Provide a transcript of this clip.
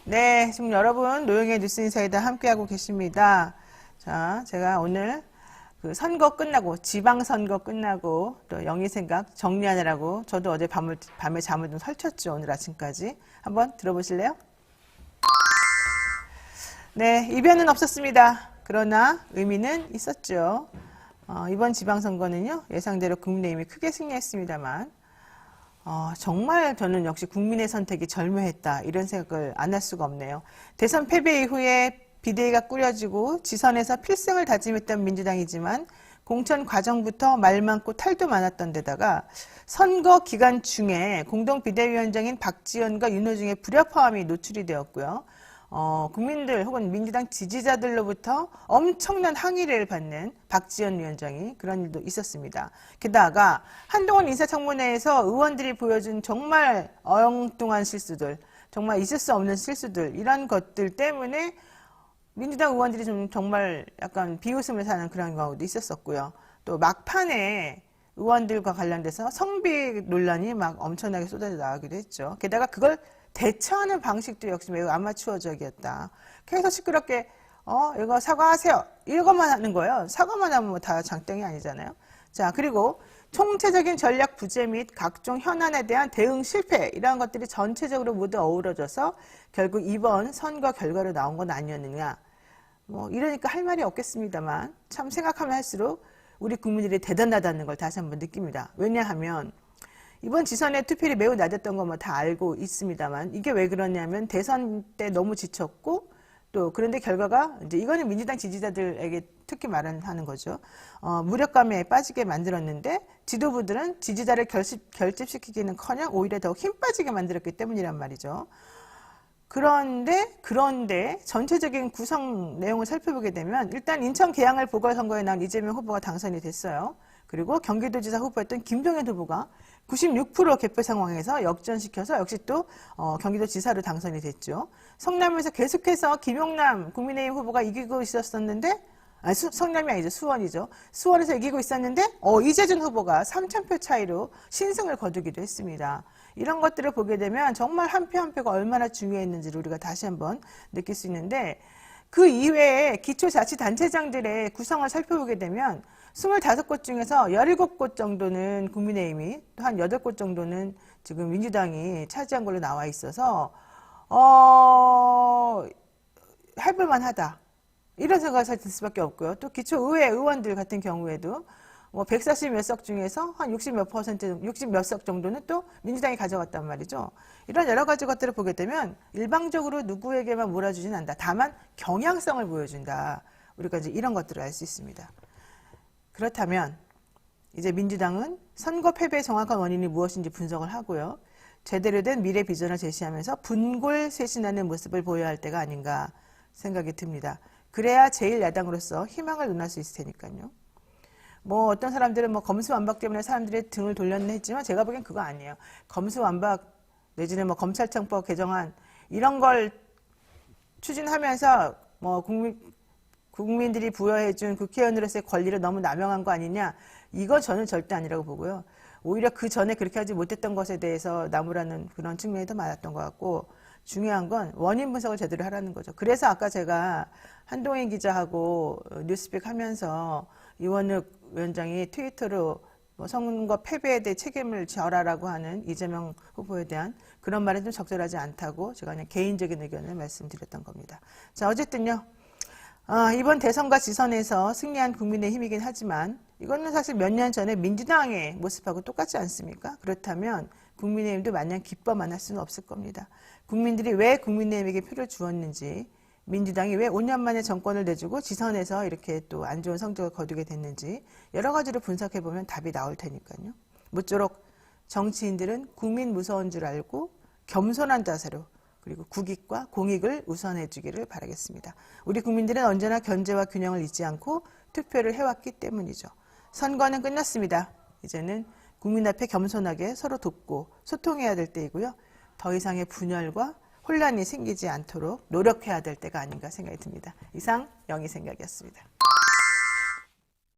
네, 지금 여러분 노영의 뉴스 인사이다 함께하고 계십니다. 자, 제가 오늘 그 선거 끝나고 지방선거 끝나고 또 영희 생각 정리하느라고 저도 어제 밤에 잠을 좀 설쳤죠. 오늘 아침까지. 한번 들어보실래요? 네, 이변은 없었습니다. 그러나 의미는 있었죠. 이번 지방선거는요, 예상대로 국민의힘이 크게 승리했습니다만 정말 저는 역시 국민의 선택이 절묘했다. 이런 생각을 안 할 수가 없네요. 대선 패배 이후에 비대위가 꾸려지고 지선에서 필승을 다짐했던 민주당이지만 공천 과정부터 말 많고 탈도 많았던 데다가 선거 기간 중에 공동 비대위원장인 박지원과 윤호중의 불협화음이 노출이 되었고요. 국민들 혹은 민주당 지지자들로부터 엄청난 항의를 받는 박지원 위원장이 그런 일도 있었습니다. 게다가 한동훈 인사청문회에서 의원들이 보여준 정말 엉뚱한 실수들, 정말 있을 수 없는 실수들, 이런 것들 때문에 민주당 의원들이 좀 정말 약간 비웃음을 사는 그런 경우도 있었었고요. 또 막판에 의원들과 관련돼서 성비 논란이 막 엄청나게 쏟아져 나가기도 했죠. 게다가 그걸 대처하는 방식도 역시 매우 아마추어적이었다. 계속 시끄럽게 이거 사과하세요. 이것만 하는 거예요. 사과만 하면 뭐 다 장땡이 아니잖아요. 자, 그리고 총체적인 전략 부재 및 각종 현안에 대한 대응 실패, 이러한 것들이 전체적으로 모두 어우러져서 결국 이번 선거 결과로 나온 건 아니었느냐. 뭐 이러니까 할 말이 없겠습니다만 참 생각하면 할수록 우리 국민들이 대단하다는 걸 다시 한번 느낍니다. 왜냐하면 이번 지선의 투표율이 매우 낮았던 거 뭐 다 알고 있습니다만 이게 왜 그러냐면 대선 때 너무 지쳤고 또 그런데 결과가 이제 이거는 민주당 지지자들에게 특히 말하는 거죠. 무력감에 빠지게 만들었는데 지도부들은 지지자를 결집시키기는커녕 오히려 더욱 힘 빠지게 만들었기 때문이란 말이죠. 그런데 전체적인 구성 내용을 살펴보게 되면 일단 인천 계양을 보궐선거에 나온 이재명 후보가 당선이 됐어요. 그리고 경기도지사 후보였던 김종현 후보가 96% 개표 상황에서 역전시켜서 역시 또 경기도지사로 당선이 됐죠. 성남에서 계속해서 김용남 국민의힘 후보가 이기고 있었는데 성남이 아니죠. 수원이죠. 수원에서 이기고 있었는데 이재준 후보가 3,000표 차이로 신승을 거두기도 했습니다. 이런 것들을 보게 되면 정말 한 표 한 표가 얼마나 중요했는지를 우리가 다시 한번 느낄 수 있는데 그 이외에 기초자치단체장들의 구성을 살펴보게 되면 25곳 중에서 17곳 정도는 국민의힘이 또 한 8곳 정도는 지금 민주당이 차지한 걸로 나와 있어서 해볼만 하다. 이런 생각이 들 수밖에 없고요. 또 기초의회 의원들 같은 경우에도 뭐 140 몇 석 중에서 한 60 몇 퍼센트, 60 몇 석 정도는 또 민주당이 가져갔단 말이죠. 이런 여러 가지 것들을 보게 되면 일방적으로 누구에게만 몰아주진 않는다. 다만 경향성을 보여준다. 우리가 이제 이런 것들을 알 수 있습니다. 그렇다면 이제 민주당은 선거 패배의 정확한 원인이 무엇인지 분석을 하고요. 제대로 된 미래 비전을 제시하면서 분골쇄신하는 모습을 보여야 할 때가 아닌가 생각이 듭니다. 그래야 제1야당으로서 희망을 논할 수 있을 테니까요. 뭐 어떤 사람들은 뭐 검수완박 때문에 사람들이 등을 돌렸네 했지만 제가 보기엔 그거 아니에요. 검수완박 내지는 뭐 검찰청법 개정안 이런 걸 추진하면서 뭐 국민들이 부여해준 국회의원으로서의 권리를 너무 남용한 거 아니냐. 이거 저는 절대 아니라고 보고요. 오히려 그 전에 그렇게 하지 못했던 것에 대해서 나무라는 그런 측면이 더 많았던 것 같고 중요한 건 원인 분석을 제대로 하라는 거죠. 그래서 아까 제가 한동희 기자하고 뉴스픽 하면서 이원욱 위원장이 트위터로 뭐 선거 패배에 대해 책임을 져라라고 하는 이재명 후보에 대한 그런 말은 좀 적절하지 않다고 제가 그냥 개인적인 의견을 말씀드렸던 겁니다. 자, 어쨌든요. 이번 대선과 지선에서 승리한 국민의힘이긴 하지만 이거는 사실 몇 년 전에 민주당의 모습하고 똑같지 않습니까? 그렇다면 국민의힘도 마냥 기뻐만 할 수는 없을 겁니다. 국민들이 왜 국민의힘에게 표를 주었는지 민주당이 왜 5년 만에 정권을 내주고 지선에서 이렇게 또 안 좋은 성적을 거두게 됐는지 여러 가지로 분석해보면 답이 나올 테니까요. 모쪼록 정치인들은 국민 무서운 줄 알고 겸손한 자세로 그리고 국익과 공익을 우선해 주기를 바라겠습니다. 우리 국민들은 언제나 견제와 균형을 잊지 않고 투표를 해왔기 때문이죠. 선거는 끝났습니다. 이제는 국민 앞에 겸손하게 서로 돕고 소통해야 될 때이고요. 더 이상의 분열과 혼란이 생기지 않도록 노력해야 될 때가 아닌가 생각이 듭니다. 이상 영희 생각이었습니다.